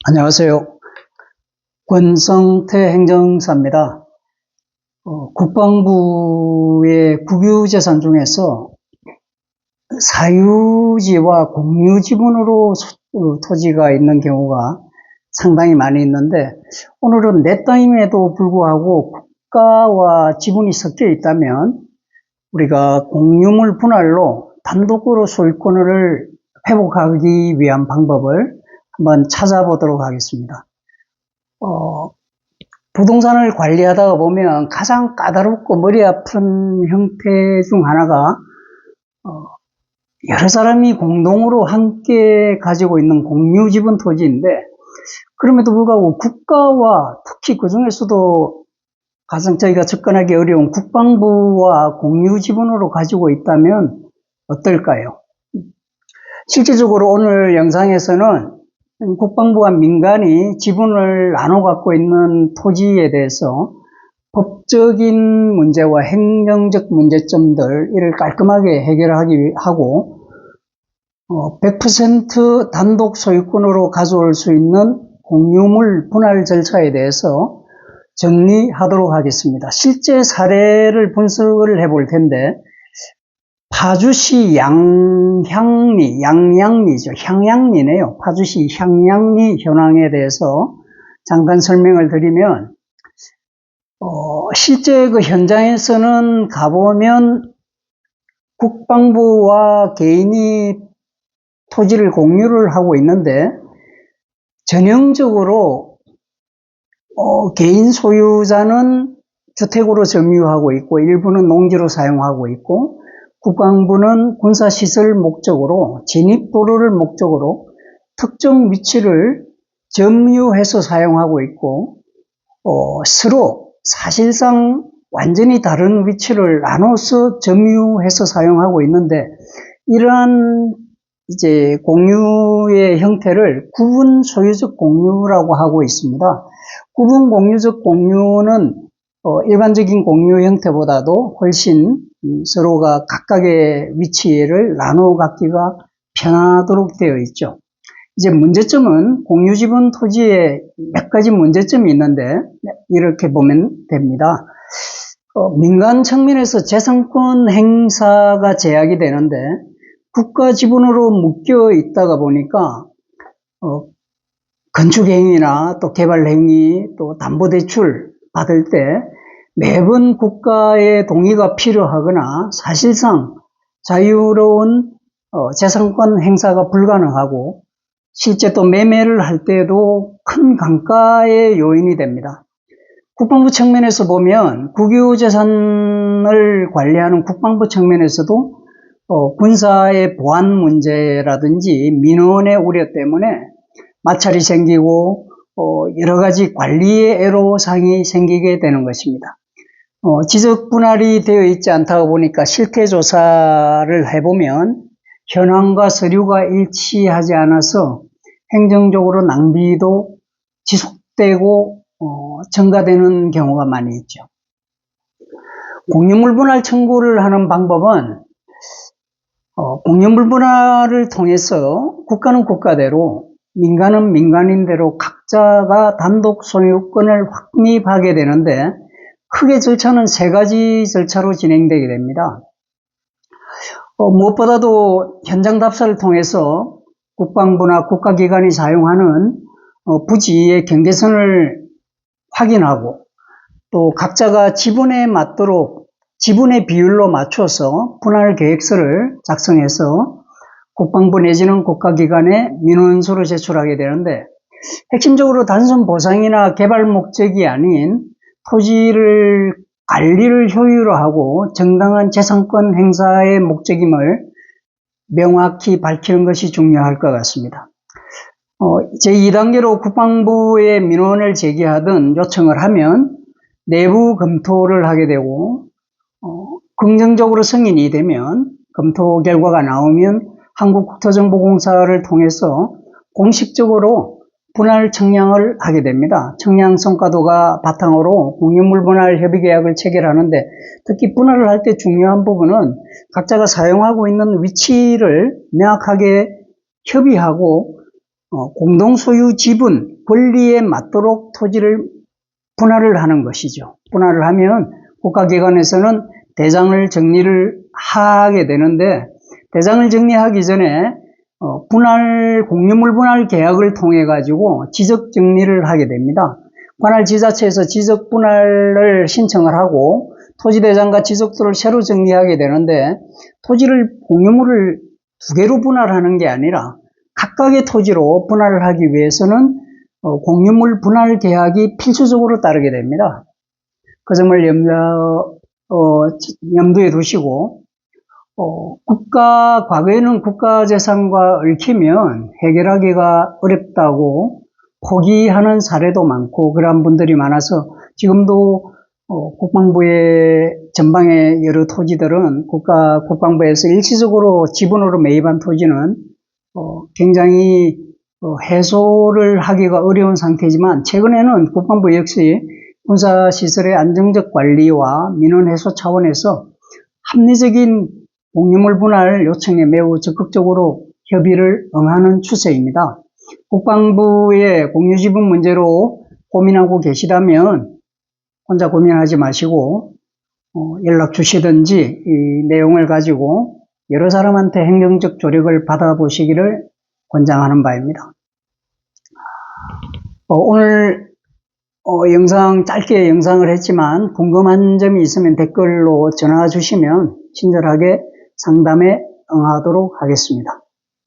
안녕하세요. 권성태 행정사입니다. 국방부의 국유재산 중에서 사유지와 공유지분으로 토지가 있는 경우가 상당히 많이 있는데, 오늘은 내 땅임에도 불구하고 국가와 지분이 섞여 있다면 우리가 공유물 분할로 단독으로 소유권을 회복하기 위한 방법을 한번 찾아보도록 하겠습니다. 부동산을 관리하다가 보면 가장 까다롭고 머리 아픈 형태 중 하나가 여러 사람이 공동으로 함께 가지고 있는 공유지분 토지인데, 그럼에도 불구하고 국가와 특히 그 중에서도 가장 저희가 접근하기 어려운 국방부와 공유지분으로 가지고 있다면 어떨까요? 실질적으로 오늘 영상에서는 국방부와 민간이 지분을 나눠 갖고 있는 토지에 대해서 법적인 문제와 행정적 문제점들 이를 깔끔하게 해결하기 하고 100% 단독 소유권으로 가져올 수 있는 공유물 분할 절차에 대해서 정리하도록 하겠습니다. 실제 사례를 분석을 해볼 텐데, 파주시 향양리네요. 파주시 향양리 현황에 대해서 잠깐 설명을 드리면, 실제 그 현장에서는 가보면 국방부와 개인이 토지를 공유를 하고 있는데, 전형적으로 개인 소유자는 주택으로 점유하고 있고 일부는 농지로 사용하고 있고, 국방부는 군사시설 목적으로 진입도로를 목적으로 특정 위치를 점유해서 사용하고 있고, 서로 사실상 완전히 다른 위치를 나눠서 점유해서 사용하고 있는데, 이러한 이제 공유의 형태를 구분 소유적 공유라고 하고 있습니다. 구분 공유적 공유는 일반적인 공유 형태보다도 훨씬 서로가 각각의 위치를 나눠 갖기가 편하도록 되어 있죠. 이제 문제점은 공유지분 토지에 몇 가지 문제점이 있는데 이렇게 보면 됩니다. 민간 측면에서 재산권 행사가 제약이 되는데, 국가 지분으로 묶여 있다가 보니까 건축행위나 또 개발행위 또 담보대출 받을 때 매번 국가의 동의가 필요하거나 사실상 자유로운 재산권 행사가 불가능하고, 실제 또 매매를 할 때에도 큰 감가의 요인이 됩니다. 국방부 측면에서 보면 국유재산을 관리하는 국방부 측면에서도 군사의 보안 문제라든지 민원의 우려 때문에 마찰이 생기고 여러 가지 관리의 애로사항이 생기게 되는 것입니다. 지적 분할이 되어 있지 않다 보니까 실태 조사를 해보면 현황과 서류가 일치하지 않아서 행정적으로 낭비도 지속되고 증가되는 경우가 많이 있죠. 공유물 분할 청구를 하는 방법은 공유물 분할을 통해서 국가는 국가대로 민간은 민간인대로 각자가 단독 소유권을 확립하게 되는데, 크게 절차는 세 가지 절차로 진행되게 됩니다. 무엇보다도 현장 답사를 통해서 국방부나 국가기관이 사용하는 부지의 경계선을 확인하고, 또 각자가 지분에 맞도록 지분의 비율로 맞춰서 분할 계획서를 작성해서 국방부 내지는 국가기관에 민원서로 제출하게 되는데, 핵심적으로 단순 보상이나 개발 목적이 아닌 토지를 관리를 효율화하고 정당한 재산권 행사의 목적임을 명확히 밝히는 것이 중요할 것 같습니다. 제2단계로 국방부에 민원을 제기하든 요청을 하면 내부 검토를 하게 되고, 긍정적으로 승인이 되면 검토 결과가 나오면 한국국토정보공사를 통해서 공식적으로 분할 청량을 하게 됩니다. 청량 성과도가 바탕으로 공유물 분할 협의계약을 체결하는데, 특히 분할을 할 때 중요한 부분은 각자가 사용하고 있는 위치를 명확하게 협의하고 공동소유 지분, 권리에 맞도록 토지를 분할을 하는 것이죠. 분할을 하면 국가기관에서는 대장을 정리를 하게 되는데, 대장을 정리하기 전에 공유물 분할 계약을 통해 가지고 지적 정리를 하게 됩니다. 관할 지자체에서 지적 분할을 신청을 하고 토지대장과 지적도를 새로 정리하게 되는데, 토지를 공유물을 두 개로 분할하는 게 아니라 각각의 토지로 분할을 하기 위해서는 공유물 분할 계약이 필수적으로 따르게 됩니다. 그 점을 염두에 두시고, 과거에는 국가재산과 얽히면 해결하기가 어렵다고 포기하는 사례도 많고 그런 분들이 많아서, 지금도 국방부의 전방의 여러 토지들은 국방부에서 일시적으로 지분으로 매입한 토지는 굉장히 해소를 하기가 어려운 상태지만, 최근에는 국방부 역시 군사시설의 안정적 관리와 민원 해소 차원에서 합리적인 공유물 분할 요청에 매우 적극적으로 협의를 응하는 추세입니다. 국방부의 공유지분 문제로 고민하고 계시다면 혼자 고민하지 마시고 연락 주시든지 이 내용을 가지고 여러 사람한테 행정적 조력을 받아보시기를 권장하는 바입니다. 오늘 짧게 영상을 했지만 궁금한 점이 있으면 댓글로 전화 주시면 친절하게 상담에 응하도록 하겠습니다.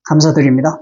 감사드립니다.